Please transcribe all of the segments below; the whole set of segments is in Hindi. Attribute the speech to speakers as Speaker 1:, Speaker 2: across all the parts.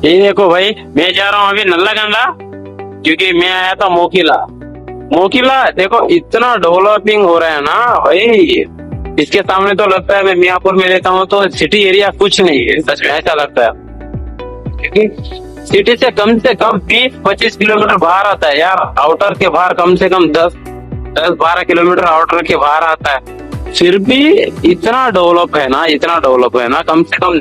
Speaker 1: ये देखो भाई, मैं जा रहा हूँ अभी नल्लागंडा, क्योंकि मैं आया था मोकिला। मोकिला देखो इतना डेवलपिंग हो रहा है ना भाई, इसके सामने तो लगता है मैं मियापुर में रहता हूँ तो सिटी एरिया कुछ नहीं है, सच में ऐसा लगता है। क्योंकि सिटी से कम 20-25 किलोमीटर बाहर आता है यार, आउटर के बाहर कम से कम 10-12 किलोमीटर आउटर के बाहर आता है। फिर भी इतना डेवलप है ना, इतना डेवलप है ना, कम से कम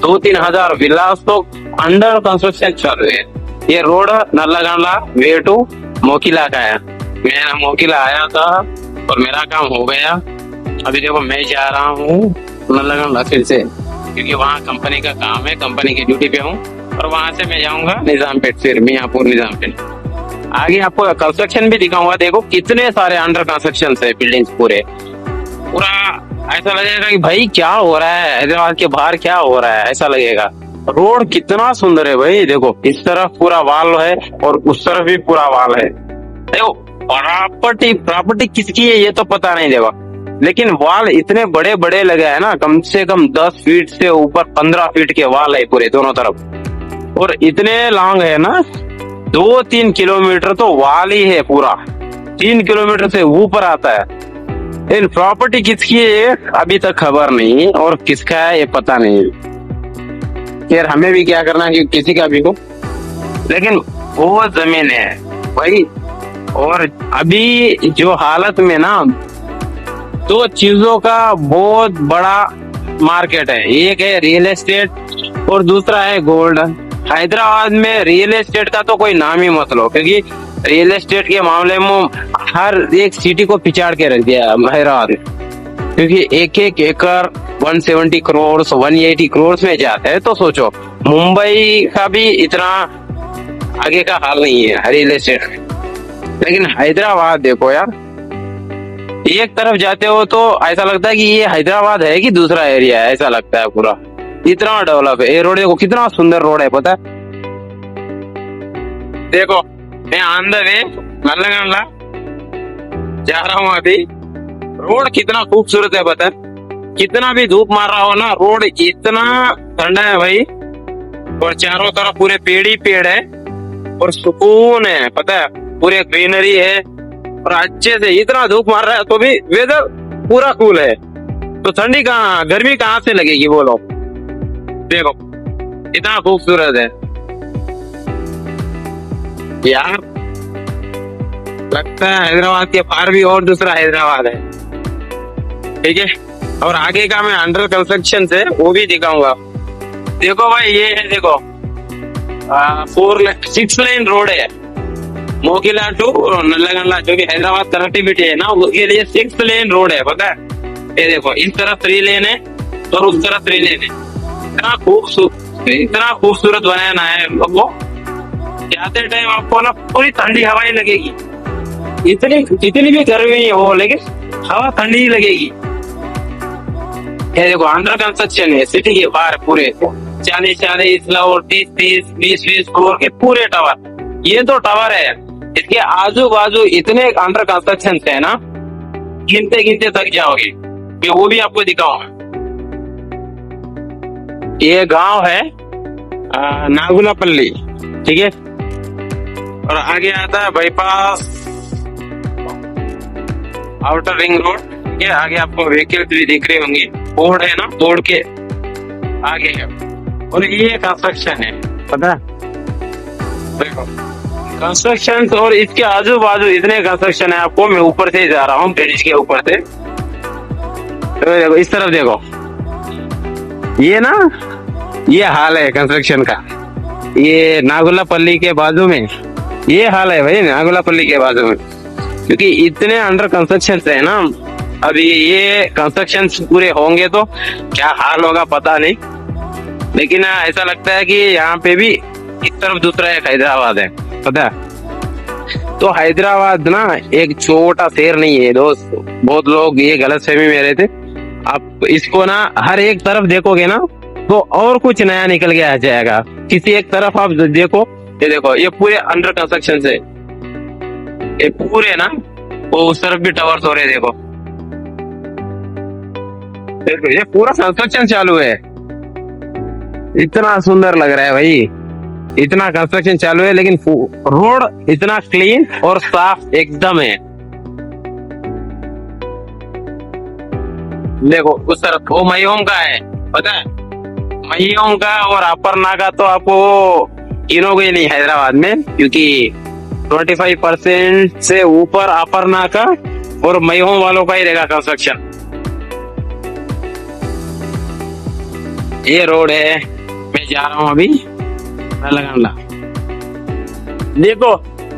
Speaker 1: 2-3 हजार विलास तो अंडर कंस्ट्रक्शन चल रहे हैं। ये रोड नल्लागंडा वे टू मोकिला का है। मैं मोकिला आया था और मेरा काम हो गया। अभी देखो मैं जा रहा हूँ नल्लागंडा फिर से, क्योंकि वहाँ कंपनी का काम है, कंपनी की ड्यूटी पे हूँ। और वहां से मैं जाऊंगा निजामपेट, फिर मियापुर निजामपेट। आगे आपको कंस्ट्रक्शन भी दिखाऊंगा। देखो कितने सारे अंडर कंस्ट्रक्शन है, बिल्डिंग्स पूरा ऐसा लगेगा कि भाई क्या हो रहा है हैदराबाद के बाहर, क्या हो रहा है ऐसा लगेगा। रोड कितना सुंदर है भाई, देखो इस तरफ पूरा वाल है और उस तरफ भी पूरा वाल है। देखो प्रॉपर्टी किसकी है ये तो पता नहीं, देखो लेकिन वाल इतने बड़े बड़े लगे है ना, कम से कम 10 फीट से ऊपर 15 फीट के वाल है पूरे दोनों तरफ। और इतने लॉन्ग है ना, 2-3 किलोमीटर तो वाल ही है पूरा, 3 किलोमीटर से ऊपर आता है। इन प्रॉपर्टी किसकी है अभी तक खबर नहीं, और किसका है ये पता नहीं। यार हमें भी क्या करना है किसी का भी हो, लेकिन वो जमीन है भाई। और अभी जो हालत में ना, दो चीजों का बहुत बड़ा मार्केट है, एक है रियल एस्टेट और दूसरा है गोल्ड। हैदराबाद में रियल एस्टेट का तो कोई नाम ही मत लो, क्योंकि रियल एस्टेट के मामले में हर एक सिटी को पिछाड़ के रख दिया हैदराबाद, क्योंकि एक एक एकड़ 170 करोड़ 180 करोड़ में जाते हैं। तो सोचो मुंबई का भी इतना आगे का हाल नहीं है रियल एस्टेट में। लेकिन हैदराबाद देखो यार, एक तरफ जाते हो तो ऐसा लगता है कि ये हैदराबाद है कि दूसरा एरिया है, ऐसा लगता है पूरा, इतना डेवलप है। ये रोड देखो कितना सुंदर रोड है, पता है। देखो मैं ऑन द वे नल्लागंडा जा रहा हूँ अभी। रोड कितना खूबसूरत है पता है, कितना भी धूप मार रहा हो ना, रोड इतना ठंडा है भाई। और चारों तरफ पूरे पेड़ ही पेड़ है और सुकून है, पता है, पूरे ग्रीनरी है। और अच्छे से इतना धूप मार रहा है तो भी वेदर पूरा कूल है, तो ठंडी कहाँ, गर्मी कहाँ से लगेगी बोलो। देखो इतना खूबसूरत है यार, लगता है हैदराबाद के पार भी और दूसरा हैदराबाद है। ठीक है, और आगे का मैं अंडर कंस्ट्रक्शन से वो भी दिखाऊंगा। देखो भाई ये है, देखो 6 लेन रोड है, मोकिला टू नल्लागंडा जो भी हैदराबाद कनेक्टिविटी है ना, उसके लिए 6 लेन रोड है, पता है। ये देखो इस तरफ 3 लेन है और उस तरफ 3 लेन है। इतना खूबसूरत बनाया ना है वो, जाते टाइम आपको ना पूरी ठंडी हवा ही लगेगी। इतनी भी गर्मी हो लेकिन हवा ठंडी ही लगेगी। ये देखो अंडर कंस्ट्रक्शन है, सिटी के बाहर पूरे 40-40 फ्लोर 30-30 20-20 फ्लोर के पूरे टावर। ये तो टावर है, इसके आजू बाजू इतने अंडर कंस्ट्रक्शन है ना, गिनते गिनते थक जाओगे। मैं वो भी आपको दिखाऊंगा। ये गांव है नागुलापल्ली, ठीक है, और आगे आता है बाईपास आउटर रिंग रोड। ठीक है, आगे आपको व्हीकल्स भी दिख रहे होंगे, बोर्ड है ना, बोर्ड के आगे है। और ये कंस्ट्रक्शन है, पता है, देखो कंस्ट्रक्शन। और इसके आजू बाजू इतने कंस्ट्रक्शन है, आपको मैं ऊपर से जा रहा हूँ ब्रिज के ऊपर से। तो देखो इस तरफ देखो, ये ना ये हाल है कंस्ट्रक्शन का। ये नागुलापल्ली के बाजू में ये हाल है भाई, नागुलापल्ली के बाजू में, क्योंकि इतने अंडर कंस्ट्रक्शन है ना। अभी ये कंस्ट्रक्शन पूरे होंगे तो क्या हाल होगा पता नहीं, लेकिन ऐसा लगता है कि यहाँ पे भी इस तरफ दूसरा एक हैदराबाद है, पता है। तो हैदराबाद ना एक छोटा शहर नहीं है दोस्त, बहुत लोग ये गलतफहमी में रहते। आप इसको ना हर एक तरफ देखोगे ना तो और कुछ नया निकल के आ जाएगा। किसी एक तरफ आप देखो, ये देखो ये पूरे अंडर कंस्ट्रक्शन से, ये पूरे ना वो उस तरफ भी टावर्स हो रहे, देखो देखो ये पूरा कंस्ट्रक्शन चालू है। इतना सुंदर लग रहा है भाई, इतना कंस्ट्रक्शन चालू है, लेकिन रोड इतना क्लीन और साफ एकदम है। देखो उस तरफ वो मईहोम का है, पता है, मईहोम का और अपर्णा का तो आपको गिनोगे नहीं हैदराबाद में, क्योंकि 25% से ऊपर अपर्णा का और मईहोम वालों का ही रहेगा कंस्ट्रक्शन। ये रोड है, मैं जा रहा हूँ अभी नल्लागंडला। देखो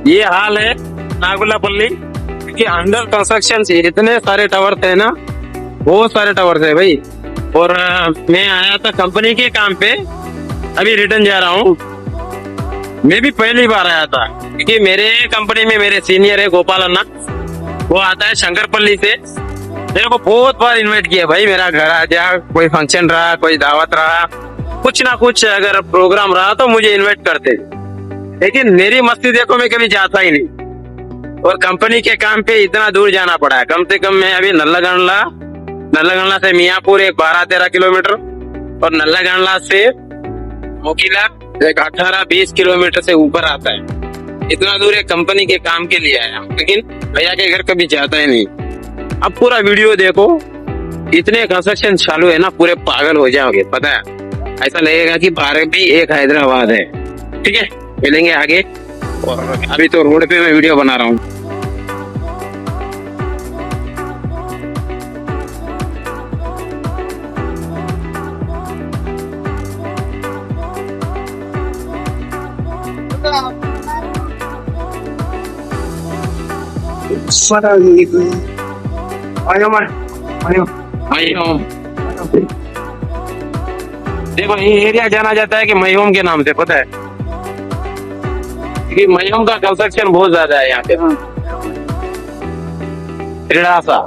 Speaker 1: ये हाल है नागुल्लापल्ली कि अंडर कंस्ट्रक्शन से इतने सारे टावर थे ना, बहुत सारे टावर थे भाई। और मैं आया था कंपनी के काम पे, अभी रिटर्न जा रहा हूँ। मैं भी पहली बार आया था, क्योंकि मेरे कंपनी में मेरे सीनियर है गोपाल अन्ना, वो आता है शंकरपल्ली से। मेरे को बहुत बार इनवाइट किया भाई, मेरा घर आ जा, कोई फंक्शन रहा, कोई दावत रहा, कुछ ना कुछ अगर प्रोग्राम रहा तो मुझे इनवाइट करते। लेकिन मेरी मस्ती देखो, मैं कभी जाता ही नहीं। और कंपनी के काम पे इतना दूर जाना पड़ा है। कम से कम मैं अभी नल्लागंडला से मियापुर एक 12-13 किलोमीटर, और नल्लागंडला से मोकिला एक 18-20 किलोमीटर से ऊपर आता है। इतना दूर एक कंपनी के काम के लिए आया, लेकिन भैया के घर कभी जाता ही नहीं। अब पूरा वीडियो देखो, इतने कंस्ट्रक्शन चालू है ना, पूरे पागल हो जाओगे। पता है, ऐसा लगेगा कि भारत भी एक हैदराबाद है। ठीक है, मिलेंगे आगे। और अभी तो रोड पे मैं वीडियो बना रहा हूँ। मईहोम, देखो ये एरिया जाना जाता है कि मईहोम के नाम से, पता है, क्योंकि मईहोम का कंस्ट्रक्शन बहुत ज्यादा है यहाँ पे। त्रिडासा,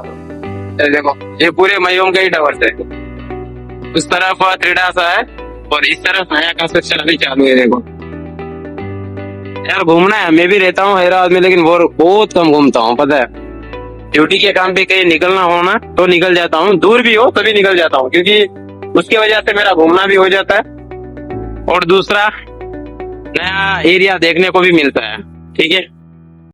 Speaker 1: देखो ये पूरे मईहोम के ही टावर्स है। उस तरफ त्रिडासा है और इस तरफ नया कंस्ट्रक्शन अभी चालू है। देखो यार, घूमना है, मैं भी रहता हूँ हैदराबाद में, लेकिन वो बहुत कम घूमता हूँ। पता है, ड्यूटी के काम पे कहीं निकलना हो ना तो निकल जाता हूँ, दूर भी हो तभी निकल जाता हूँ, क्योंकि उसकी वजह से मेरा घूमना भी हो जाता है और दूसरा नया एरिया देखने को भी मिलता है। ठीक है।